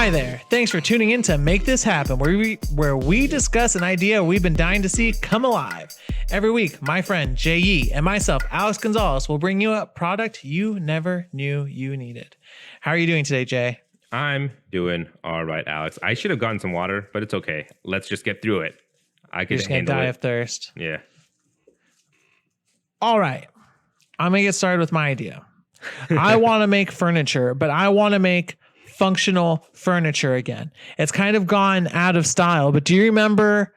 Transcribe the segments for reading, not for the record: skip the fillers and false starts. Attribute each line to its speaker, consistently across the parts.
Speaker 1: Hi there. Thanks for tuning in to Make This Happen, where we discuss an idea we've been dying to see come alive. Every week, my friend Jay Yee and myself, Alex Gonzalez, will bring you a product you never knew you needed. How are you doing today, Jay?
Speaker 2: I'm doing all right, Alex. I should have gotten some water, but it's okay. Let's just get through it. I could
Speaker 1: You're just gonna die of thirst.
Speaker 2: Yeah.
Speaker 1: All right. I'm gonna get started with my idea. I want to make furniture, but I want to make functional furniture again. It's kind of gone out of style, but do you remember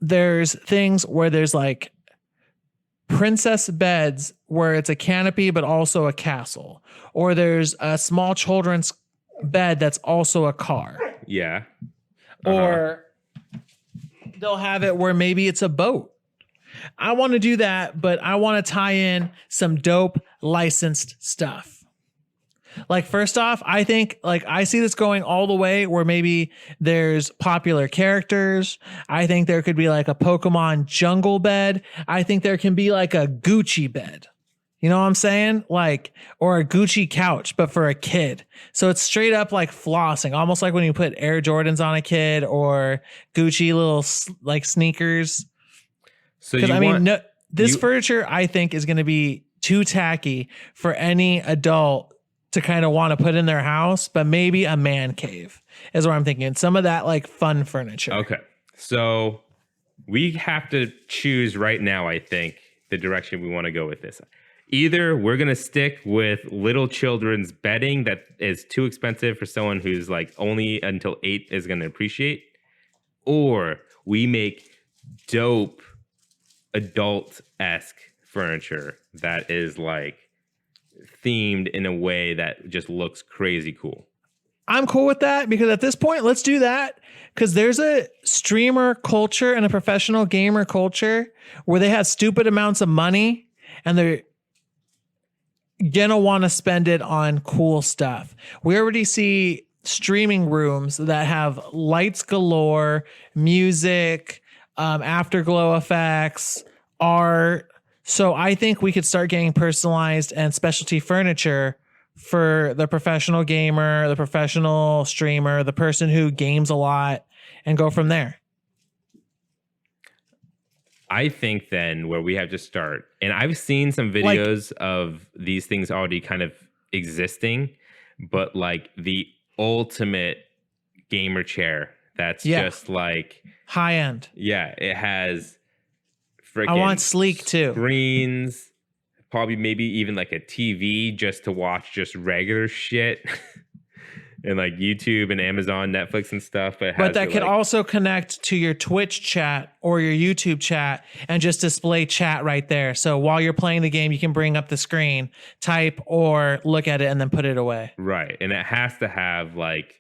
Speaker 1: there's things where there's like princess beds where it's a canopy but also a castle, or there's a small children's bed that's also a car,
Speaker 2: Yeah.
Speaker 1: or they'll have it where maybe it's a boat. I want to do that, but I want to tie in some dope licensed stuff. Like, first off, I think I see this going all the way where maybe there's popular characters. I think there could be like a Pokemon jungle bed. I think there can be like a Gucci bed. You know what I'm saying? Like, or a Gucci couch, but for a kid. So it's straight up like flossing, almost like when you put Air Jordans on a kid or Gucci little like sneakers.
Speaker 2: So
Speaker 1: This furniture I think is going to be too tacky for any adult to kind of want to put in their house, but maybe a man cave is what I'm thinking. Some of that like fun furniture.
Speaker 2: Okay. So we have to choose right now, I think, the direction we want to go with this. Either we're going to stick with little children's bedding that is too expensive for someone who's like only until 8 is going to appreciate, or we make dope adult-esque furniture that is like themed in a way that just looks crazy cool.
Speaker 1: I'm cool with that, because at this point, let's do that, because there's a streamer culture and a professional gamer culture where they have stupid amounts of money and they're gonna want to spend it on cool stuff. We already see streaming rooms that have lights galore, music, afterglow effects, art. So I think we could start getting personalized and specialty furniture for the professional gamer, the professional streamer, the person who games a lot, and go from there.
Speaker 2: I think then where we have to start, and I've seen some videos of these things already kind of existing, but like the ultimate gamer chair that's just like
Speaker 1: high end.
Speaker 2: Yeah, it has
Speaker 1: I want sleek too.
Speaker 2: Screens, probably maybe even like a TV just to watch just regular shit. And like YouTube and Amazon, Netflix and stuff. But
Speaker 1: that could also connect to your Twitch chat or your YouTube chat and just display chat right there. So while you're playing the game, you can bring up the screen, type, or look at it and then put it away.
Speaker 2: Right. And it has to have like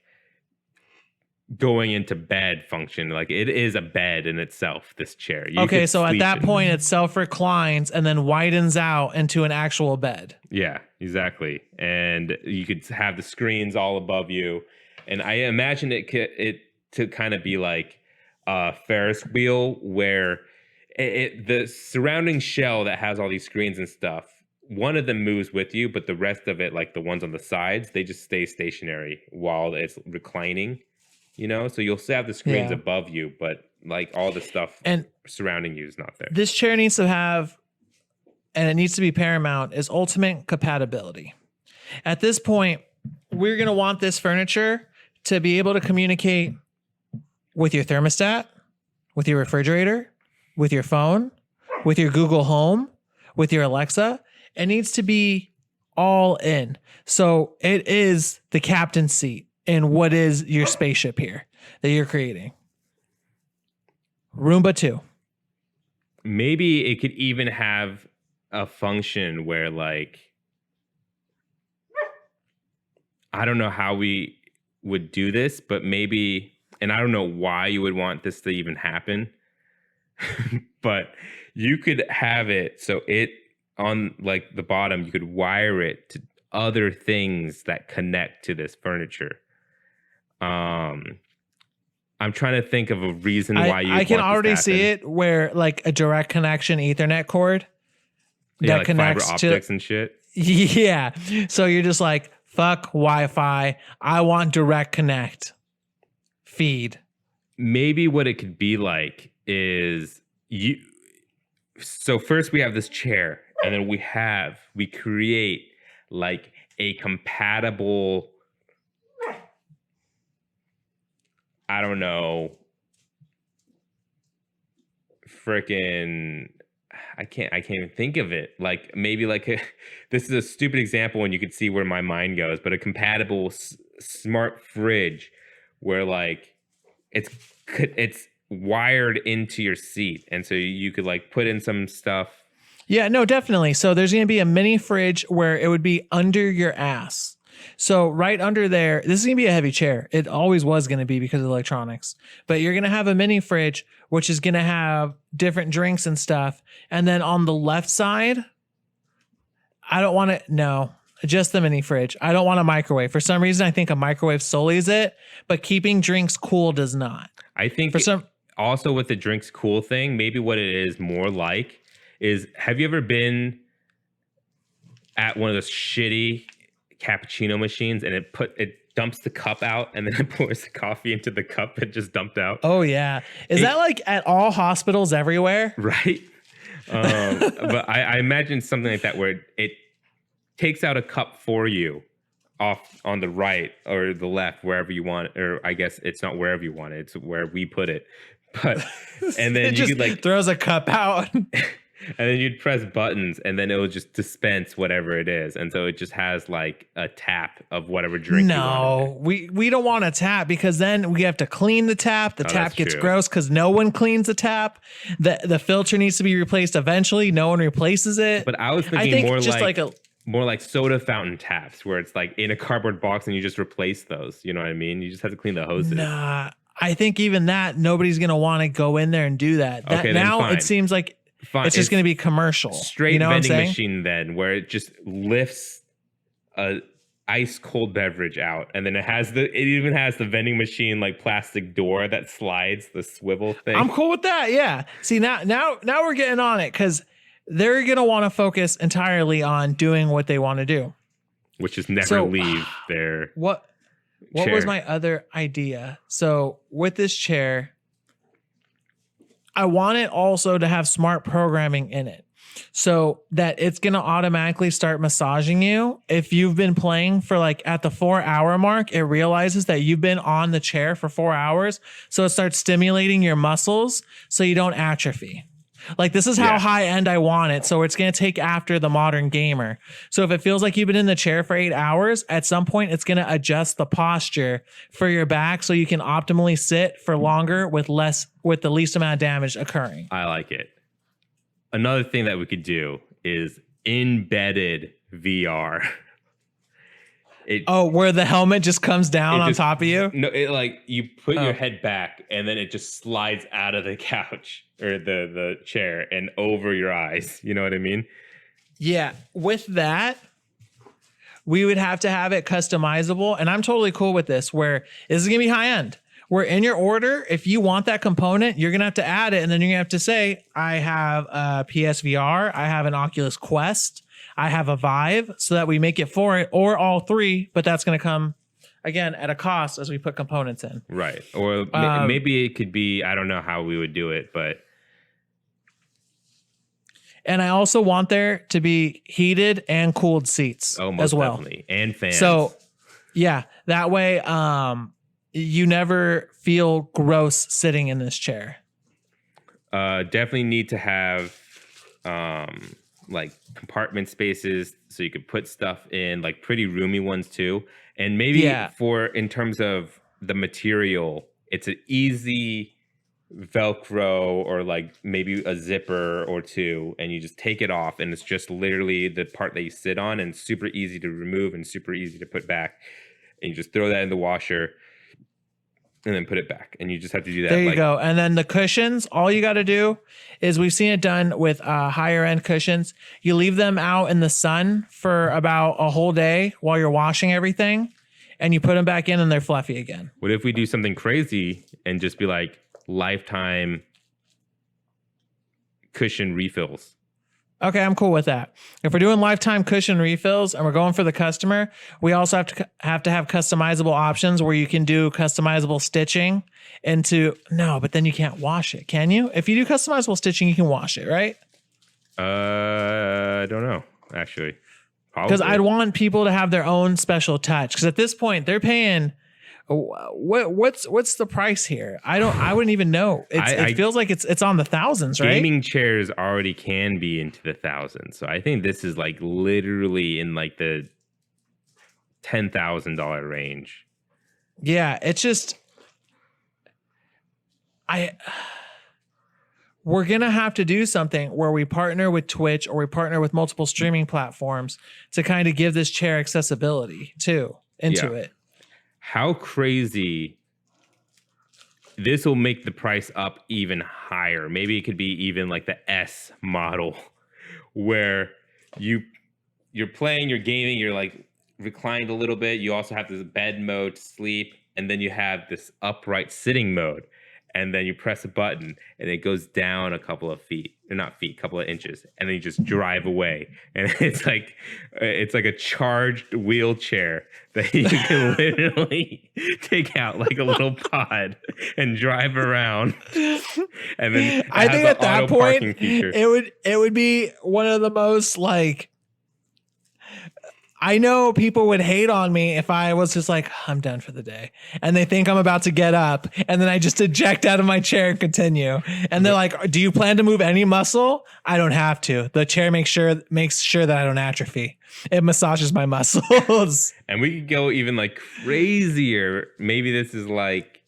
Speaker 2: going into bed function. Like it is a bed in itself, this chair.
Speaker 1: Okay, so at that point it self-reclines and then widens out into an actual bed.
Speaker 2: Yeah, exactly. And you could have the screens all above you. And I imagine it to kind of be like a Ferris wheel where the surrounding shell that has all these screens and stuff, one of them moves with you, but the rest of it, like the ones on the sides, they just stay stationary while it's reclining. You know, so you'll still have the screens above you, but like all the stuff and surrounding you is not there.
Speaker 1: This chair needs to have, and it needs to be paramount, is ultimate compatibility. At this point, we're going to want this furniture to be able to communicate with your thermostat, with your refrigerator, with your phone, with your Google Home, with your Alexa. It needs to be all in. So it is the captain's seat in what is your spaceship here that you're creating. Roomba 2.
Speaker 2: Maybe it could even have a function where like, I don't know how we would do this, but maybe, and I don't know why you would want this to even happen, but you could have it so it on like the bottom, you could wire it to other things that connect to this furniture. I'm trying to think of a reason why
Speaker 1: I can already see it where like a direct connection Ethernet cord
Speaker 2: that like connects fiber optics and shit.
Speaker 1: Yeah. So you're just like Fuck Wi-Fi. I want direct connect. Feed.
Speaker 2: Maybe what it could be like is you. So first we have this chair, and then we create like a compatible, I don't know, freaking, I can't even think of it. Like maybe like this is a stupid example, and you could see where my mind goes, but a compatible smart fridge where like it's wired into your seat, and so you could like put in some stuff.
Speaker 1: Yeah, no, definitely. So there's going to be a mini fridge where it would be under your ass. So right under there, this is going to be a heavy chair. It always was going to be because of electronics. But you're going to have a mini fridge, which is going to have different drinks and stuff. And then on the left side, I don't want to, no, just the mini fridge. I don't want a microwave. For some reason, I think a microwave sullies it, but keeping drinks cool does not.
Speaker 2: I think
Speaker 1: For some,
Speaker 2: also with the drinks cool thing, maybe what it is more like is, have you ever been at one of those shitty cappuccino machines and it dumps the cup out and then it pours the coffee into the cup it just dumped out?
Speaker 1: oh yeah. Is that like at all hospitals everywhere?
Speaker 2: Right. But I imagine something like that where it takes out a cup for you off on the right or the left, wherever you want, or I guess it's not wherever you want it, it's where we put it. But and then
Speaker 1: It
Speaker 2: you
Speaker 1: just
Speaker 2: could like
Speaker 1: throws a cup out.
Speaker 2: and then you'd press buttons and then it will just dispense whatever it is. And so it just has like a tap of whatever drink you want.
Speaker 1: No, we don't want a tap because then we have to clean the tap. The tap
Speaker 2: that's
Speaker 1: gets
Speaker 2: true.
Speaker 1: gross because no one cleans the tap. The filter needs to be replaced eventually. No one replaces it.
Speaker 2: But I was
Speaker 1: I
Speaker 2: thinking
Speaker 1: think
Speaker 2: more
Speaker 1: just
Speaker 2: like
Speaker 1: like a
Speaker 2: more like soda fountain taps where it's like in a cardboard box and you just replace those. You know what I mean? You just have to clean the hoses.
Speaker 1: nah. I think even that nobody's gonna want to go in there and do that. That
Speaker 2: Okay, then
Speaker 1: now
Speaker 2: fine.
Speaker 1: it seems like
Speaker 2: Fine.
Speaker 1: it's just gonna be commercial.
Speaker 2: Straight
Speaker 1: you know what I'm
Speaker 2: vending
Speaker 1: saying?
Speaker 2: machine then where it just lifts a ice cold beverage out, and then it even has the vending machine like plastic door that slides, the swivel thing.
Speaker 1: I'm cool with that. Yeah. See now we're getting on it because they're gonna want to focus entirely on doing what they want to do.
Speaker 2: which is never
Speaker 1: So-
Speaker 2: leave their
Speaker 1: What was
Speaker 2: chair.
Speaker 1: my other idea? So with this chair, I want it also to have smart programming in it so that it's going to automatically start massaging you. If you've been playing for like at the 4-hour mark, it realizes that you've been on the chair for 4 hours. So it starts stimulating your muscles so you don't atrophy. Like this is how
Speaker 2: Yeah.
Speaker 1: high end I want it. So it's going to take after the modern gamer. So if it feels like you've been in the chair for 8 hours, at some point it's going to adjust the posture for your back so you can optimally sit for longer with the least amount of damage occurring.
Speaker 2: I like it. Another thing that we could do is embedded VR.
Speaker 1: Oh, where the helmet just comes down
Speaker 2: It
Speaker 1: on
Speaker 2: just-
Speaker 1: top of you?
Speaker 2: No, it like you put
Speaker 1: Oh.
Speaker 2: your head back and then it just slides out of the couch or the chair and over your eyes. You know what I mean?
Speaker 1: Yeah. With that, we would have to have it customizable. And I'm totally cool with this, where this is going to be high end. Where in your order, if you want that component, you're going to have to add it. And then you're going to have to say, I have a PSVR, I have an Oculus Quest, I have a Vive, so that we make it for it, or all three. But that's going to come, again, at a cost as we put components in.
Speaker 2: Right. Or maybe it could be, I don't know how we would do it, but
Speaker 1: And I also want there to be heated and cooled seats
Speaker 2: most
Speaker 1: as well.
Speaker 2: definitely. And fans.
Speaker 1: So, yeah, that way you never feel gross sitting in this chair.
Speaker 2: Definitely need to have like compartment spaces so you could put stuff in, like pretty roomy ones too. And maybe
Speaker 1: Yeah.
Speaker 2: for in terms of the material, it's an easy Velcro or like maybe a zipper or two, and you just take it off and it's just literally the part that you sit on, and super easy to remove and super easy to put back. And you just throw that in the washer and then put it back, and you just have to do that.
Speaker 1: There you
Speaker 2: like,
Speaker 1: go. And then the cushions, all you got to do is we've seen it done with higher end cushions. You leave them out in the sun for about a whole day while you're washing everything, and you put them back in and they're fluffy again.
Speaker 2: What if we do something crazy and just be like lifetime cushion refills?
Speaker 1: Okay, I'm cool with that. If we're doing lifetime cushion refills and we're going for the customer, we also have customizable options where you can do customizable stitching into no, but then you can't wash it, can you? If you do customizable stitching, you can wash it, right?
Speaker 2: I don't know, actually.
Speaker 1: Because
Speaker 2: Probably.
Speaker 1: I'd want people to have their own special touch. Because at this point, they're paying. What's the price here? I wouldn't even know. It feels like it's on the thousands, right?
Speaker 2: Gaming chairs already can be into the thousands, so I think this is like literally in like the $10,000 range.
Speaker 1: Yeah, it's just we're gonna have to do something where we partner with Twitch or we partner with multiple streaming platforms to kind of give this chair accessibility too into it.
Speaker 2: How crazy. This will make the price up even higher. Maybe it could be even like the S model where you're playing, you're gaming, you're like reclined a little bit. You also have this bed mode to sleep, and then you have this upright sitting mode. And then you press a button and it goes down a couple of feet, or not feet, couple of inches, and then you just drive away. And it's like a charged wheelchair that you can literally take out like a little pod and drive around. And then
Speaker 1: I think at that point it would be one of the most like, I know people would hate on me if I was just like, I'm done for the day. And they think I'm about to get up. And then I just eject out of my chair and continue. And they're like, do you plan to move any muscle? I don't have to. The chair makes sure that I don't atrophy. It massages my muscles.
Speaker 2: And we could go even like crazier. Maybe this is like,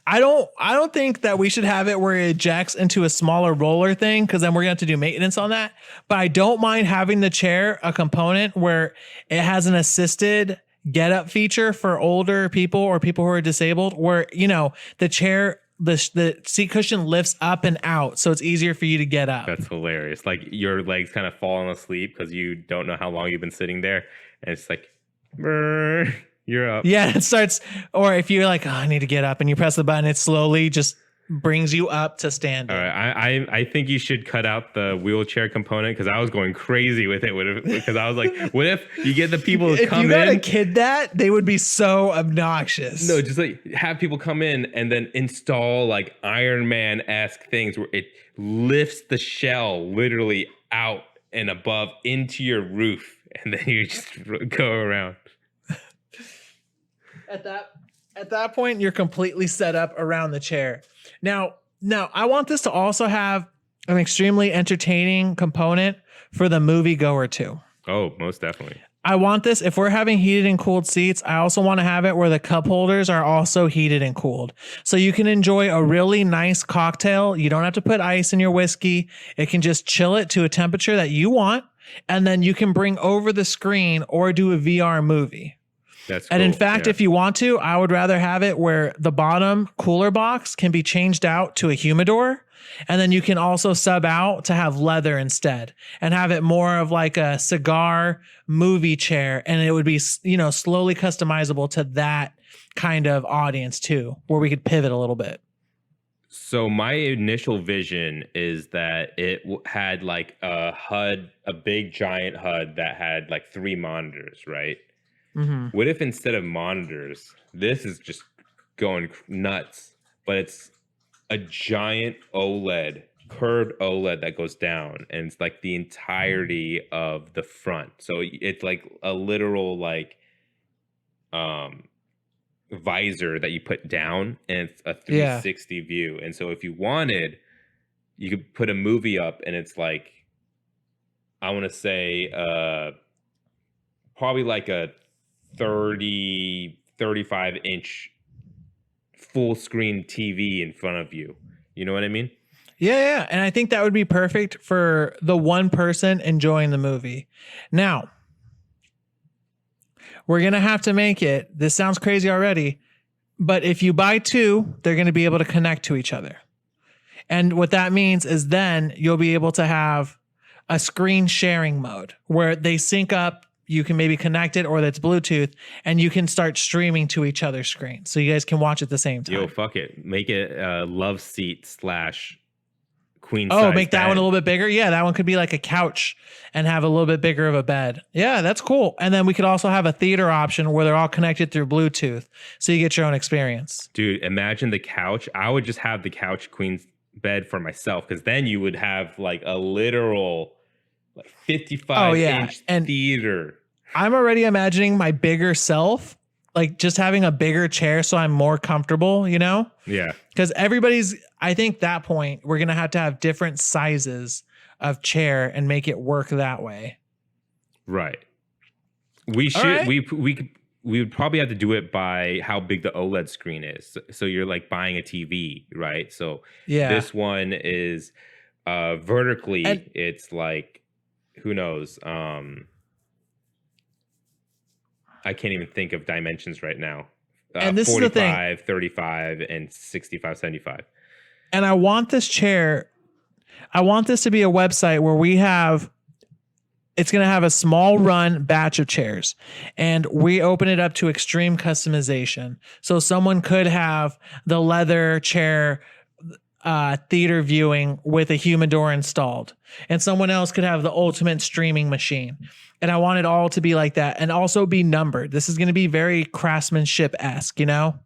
Speaker 1: I don't think that we should have it where it ejects into a smaller roller thing, because then we're gonna have to do maintenance on that. But I don't mind having the chair a component where it has an assisted get up feature for older people or people who are disabled, where the chair, the seat cushion lifts up and out, so it's easier for you to get up.
Speaker 2: That's hilarious. Like your legs kind of falling asleep because you don't know how long you've been sitting there, and it's like, brr. You're up.
Speaker 1: Yeah, it starts, or if you're like, oh, I need to get up, and you press the button, it slowly just brings you up to standing.
Speaker 2: All right, I think you should cut out the wheelchair component, because I was going crazy with it. Because I was like, what if you get the people to come in?
Speaker 1: If you got a kid that, they would be so obnoxious.
Speaker 2: No, just like have people come in and then install like Iron Man-esque things where it lifts the shell literally out and above into your roof, and then you just go around.
Speaker 1: At that point, you're completely set up around the chair. Now, I want this to also have an extremely entertaining component for the moviegoer too.
Speaker 2: Oh, most definitely.
Speaker 1: I want this, if we're having heated and cooled seats, I also want to have it where the cup holders are also heated and cooled. So you can enjoy a really nice cocktail. You don't have to put ice in your whiskey. It can just chill it to a temperature that you want. And then you can bring over the screen or do a VR movie.
Speaker 2: That's
Speaker 1: and
Speaker 2: cool.
Speaker 1: in fact, if you want to, I would rather have it where the bottom cooler box can be changed out to a humidor. And then you can also sub out to have leather instead and have it more of like a cigar movie chair. And it would be, slowly customizable to that kind of audience too, where we could pivot a little bit.
Speaker 2: So my initial vision is that it had like a HUD, a big giant HUD that had like 3 monitors, right?
Speaker 1: Mm-hmm.
Speaker 2: What if instead of monitors, this is just going nuts, but it's a giant OLED, curved OLED that goes down, and it's like the entirety of the front. So it's like a literal like visor that you put down, and it's a 360 view. And so if you wanted, you could put a movie up, and it's like, I want to say probably like a 35 inch full screen TV in front of you. You know what I mean?
Speaker 1: Yeah. And I think that would be perfect for the one person enjoying the movie. Now, we're going to have to make it, this sounds crazy already, but if you buy 2, they're going to be able to connect to each other. And what that means is then you'll be able to have a screen sharing mode where they sync up. You can maybe connect it, or that's Bluetooth, and you can start streaming to each other's screen. So you guys can watch at the same time.
Speaker 2: Yo, fuck it. Make it love seat / queen
Speaker 1: Oh,
Speaker 2: size
Speaker 1: make that
Speaker 2: bed.
Speaker 1: one a little bit bigger. Yeah, that one could be like a couch and have a little bit bigger of a bed. Yeah, that's cool. And then we could also have a theater option where they're all connected through Bluetooth, so you get your own experience.
Speaker 2: Dude, imagine the couch. I would just have the couch queen bed for myself, because then you would have like a literal like 55
Speaker 1: Oh, yeah.
Speaker 2: inch
Speaker 1: And
Speaker 2: theater.
Speaker 1: I'm already imagining my bigger self, like just having a bigger chair so I'm more comfortable, you know?
Speaker 2: Yeah.
Speaker 1: Because I think that point, we're going to have different sizes of chair and make it work that way.
Speaker 2: Right. We should,
Speaker 1: right.
Speaker 2: we would probably have to do it by how big the OLED screen is. So you're like buying a TV, right? So
Speaker 1: Yeah.
Speaker 2: this one is vertically,
Speaker 1: And-
Speaker 2: it's like, who knows? I can't even think of dimensions right now.
Speaker 1: And this is the thing.
Speaker 2: 45, 35, and 65, 75.
Speaker 1: And I want this to be a website where it's going to have a small run batch of chairs, and we open it up to extreme customization. So someone could have the leather chair theater viewing with a humidor installed, and someone else could have the ultimate streaming machine. And I want it all to be like that and also be numbered. This is going to be very craftsmanship-esque, you know?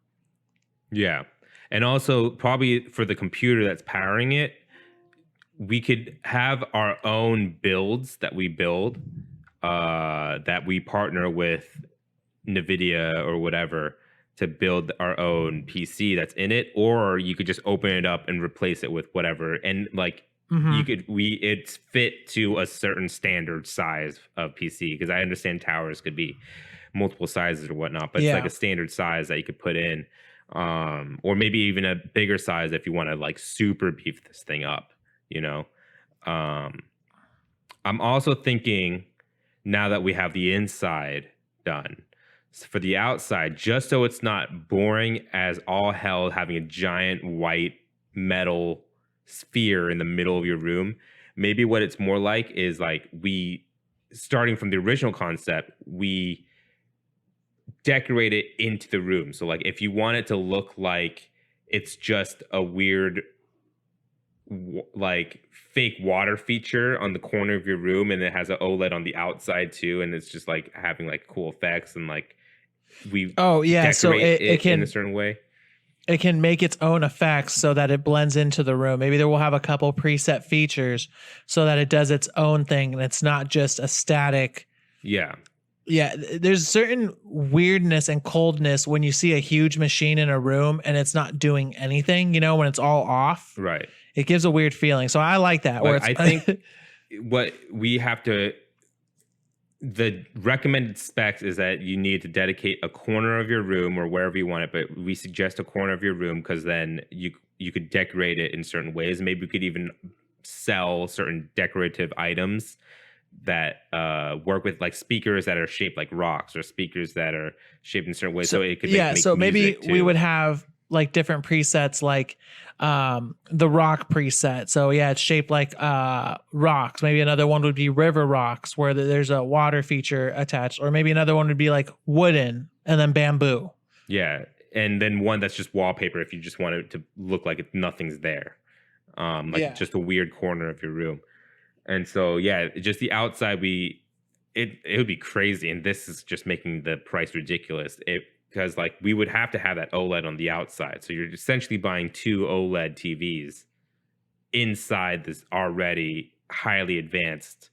Speaker 2: Yeah. And also probably for the computer that's powering it, we could have our own builds that we build, that we partner with NVIDIA or whatever to build our own PC that's in it. Or you could just open it up and replace it with whatever. And like, it's fit to a certain standard size of PC, because I understand towers could be multiple sizes or whatnot, but it's like a standard size that you could put in, or maybe even a bigger size if you want to like super beef this thing up, you know. I'm also thinking, now that we have the inside done, for the outside, just so it's not boring as all hell having a giant white metal sphere in the middle of your room, maybe what it's more like is like, we, starting from the original concept, we decorate it into the room. So like, if you want it to look like it's just a weird like fake water feature on the corner of your room, and it has an OLED on the outside too, and it's just like having like cool effects, and like we
Speaker 1: so it can
Speaker 2: in a certain way.
Speaker 1: It can make its own effects so that it blends into the room. Maybe there will have a couple preset features so that it does its own thing and it's not just a static.
Speaker 2: Yeah.
Speaker 1: Yeah. There's certain weirdness and coldness when you see a huge machine in a room and it's not doing anything, you know, when it's all off.
Speaker 2: Right.
Speaker 1: It gives a weird feeling. So I like that.
Speaker 2: Like, I think what we have to, the recommended specs is that you need to dedicate a corner of your room or wherever you want it, but we suggest a corner of your room because then you could decorate it in certain ways. Maybe we could even sell certain decorative items that work with like speakers that are shaped like rocks, or speakers that are shaped in certain ways. So it could make
Speaker 1: so maybe
Speaker 2: too.
Speaker 1: we would have like different presets, like the rock preset. So yeah, it's shaped like rocks. Maybe another one would be river rocks, where there's a water feature attached, or maybe another one would be like wooden and then bamboo.
Speaker 2: Yeah, and then one that's just wallpaper if you just want it to look like nothing's there, just a weird corner of your room. And so yeah, just the outside, it would be crazy, and this is just making the price ridiculous. Because like we would have to have that OLED on the outside. So you're essentially buying two OLED TVs inside this already highly advanced.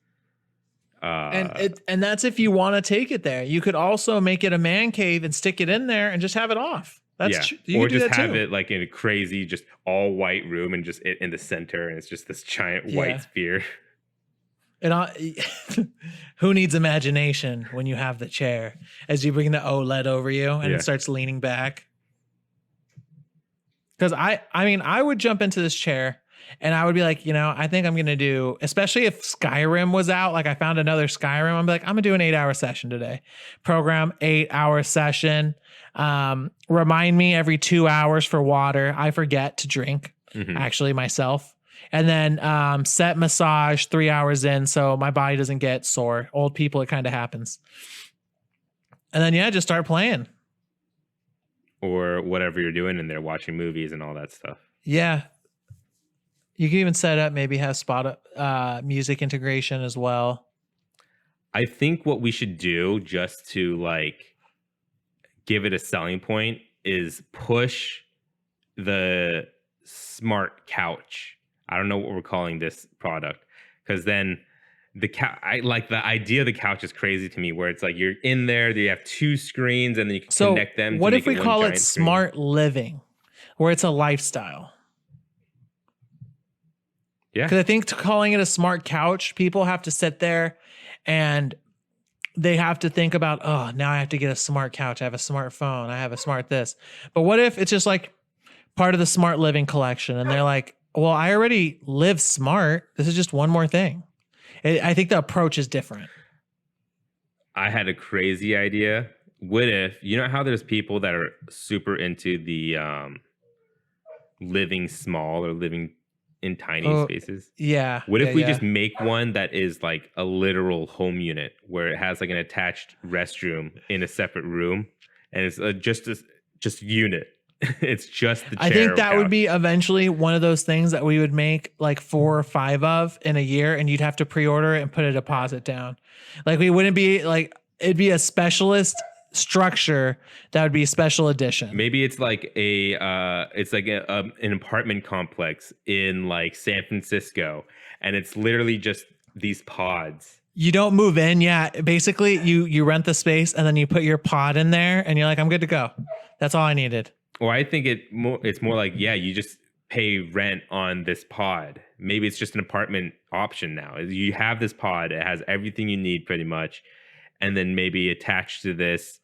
Speaker 1: And that's if you want to take it there. You could also make it a man cave and stick it in there and just have it off. That's
Speaker 2: or just have it like in a crazy, just all white room and just it in the center, and it's just this giant white sphere.
Speaker 1: And who needs imagination when you have the chair as you bring the OLED over you and it starts leaning back? Because I would jump into this chair and I would be like, you know, I think I'm going to do, especially if Skyrim was out, like I found another Skyrim, I'm like, I'm going to do an 8-hour session today. Program 8-hour session. Remind me every 2 hours for water. I forget to drink, actually, myself. And then set massage 3 hours in so my body doesn't get sore. Old people, it kind of happens. And then, just start playing.
Speaker 2: Or whatever you're doing in there, watching movies and all that stuff.
Speaker 1: Yeah. You can even set up, maybe have music integration as well.
Speaker 2: I think what we should do just to like give it a selling point is push the smart couch. I don't know what we're calling this product, because then I like the idea of the couch is crazy to me, where it's like you're in there, you have two screens, and then you can connect them.
Speaker 1: What
Speaker 2: to
Speaker 1: if
Speaker 2: make
Speaker 1: we
Speaker 2: one
Speaker 1: call it
Speaker 2: giant screen.
Speaker 1: smart living, where it's a lifestyle?
Speaker 2: Yeah,
Speaker 1: because I think calling it a smart couch, people have to sit there and they have to think about, oh, now I have to get a smart couch. I have a smartphone. I have a smart this. But what if it's just like part of the smart living collection? And they're like, well, I already live smart. This is just one more thing. I think the approach is different.
Speaker 2: I had a crazy idea. What if, you know how there's people that are super into the living small or living in tiny spaces?
Speaker 1: Yeah.
Speaker 2: What if we just make one that is like a literal home unit where it has like an attached restroom in a separate room, and it's just unit. It's just the chair.
Speaker 1: I think that would be eventually one of those things that we would make like 4 or 5 of in a year, and you'd have to pre-order it and put a deposit down. Like we wouldn't be like, it'd be a specialist structure that would be special edition.
Speaker 2: Maybe it's like an apartment complex in like San Francisco, and it's literally just these pods.
Speaker 1: You don't move in. Yeah. Basically you rent the space and then you put your pod in there and you're like, I'm good to go. That's all I needed.
Speaker 2: Or I think it's more like, yeah, you just pay rent on this pod. Maybe it's just an apartment option now. You have this pod, it has everything you need pretty much, and then maybe attached to this,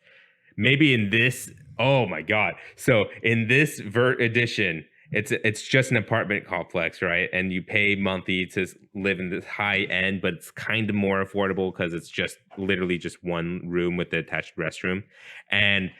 Speaker 2: maybe in this, oh my God. So in this Vert edition, it's just an apartment complex, right? And you pay monthly to live in this high end, but it's kind of more affordable because it's just literally just one room with the attached restroom. And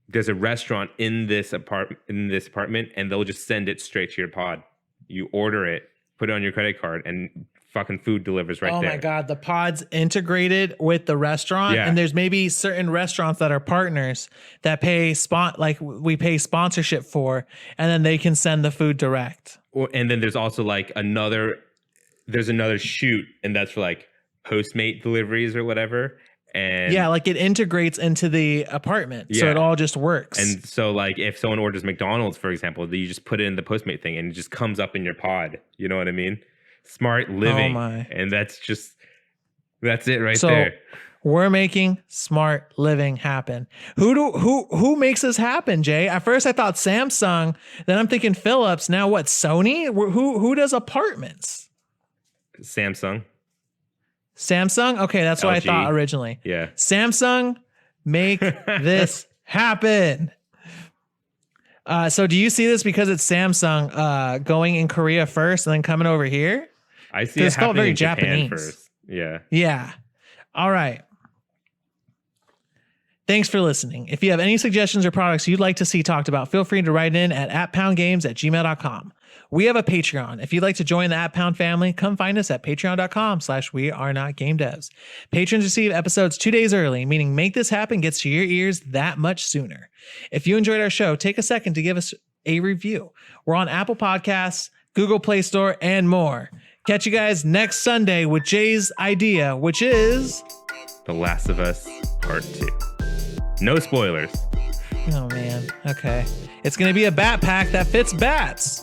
Speaker 2: there's a restaurant in this apartment, and they'll just send it straight to your pod. You order it, put it on your credit card, and fucking food delivers right there.
Speaker 1: Oh my God. The pod's integrated with the restaurant.
Speaker 2: Yeah.
Speaker 1: And there's maybe certain restaurants that are partners that pay like we pay sponsorship for, and then they can send the food direct.
Speaker 2: And then there's also like another shoot, and that's for like Postmate deliveries or whatever. And
Speaker 1: yeah, like it integrates into the apartment. So it all just works.
Speaker 2: And so like if someone orders McDonald's, for example, you just put it in the Postmate thing and it just comes up in your pod. You know what I mean? Smart living.
Speaker 1: Oh my.
Speaker 2: And that's it right there.
Speaker 1: We're making smart living happen. Who makes this happen, Jay? At first I thought Samsung, then I'm thinking Philips. Now what, Sony? Who does apartments?
Speaker 2: Samsung.
Speaker 1: Okay, that's what I
Speaker 2: LG.
Speaker 1: thought originally.
Speaker 2: Yeah.
Speaker 1: Samsung, make this happen. So do you see this because it's Samsung going in Korea first and then coming over here?
Speaker 2: I see it
Speaker 1: it's felt
Speaker 2: happening
Speaker 1: very
Speaker 2: in Japan
Speaker 1: Japanese
Speaker 2: first. Yeah.
Speaker 1: Yeah. All right. Thanks for listening. If you have any suggestions or products you'd like to see talked about, feel free to write in at @poundgames@gmail.com. We have a Patreon. If you'd like to join the @Pound family, come find us at patreon.com/wearenotgamedevs. Patrons receive episodes 2 days early, meaning Make This Happen gets to your ears that much sooner. If you enjoyed our show, take a second to give us a review. We're on Apple Podcasts, Google Play Store, and more. Catch you guys next Sunday with Jay's idea, which is
Speaker 2: The Last of Us Part 2. No spoilers.
Speaker 1: Oh man. Okay. It's going to be a bat pack that fits bats.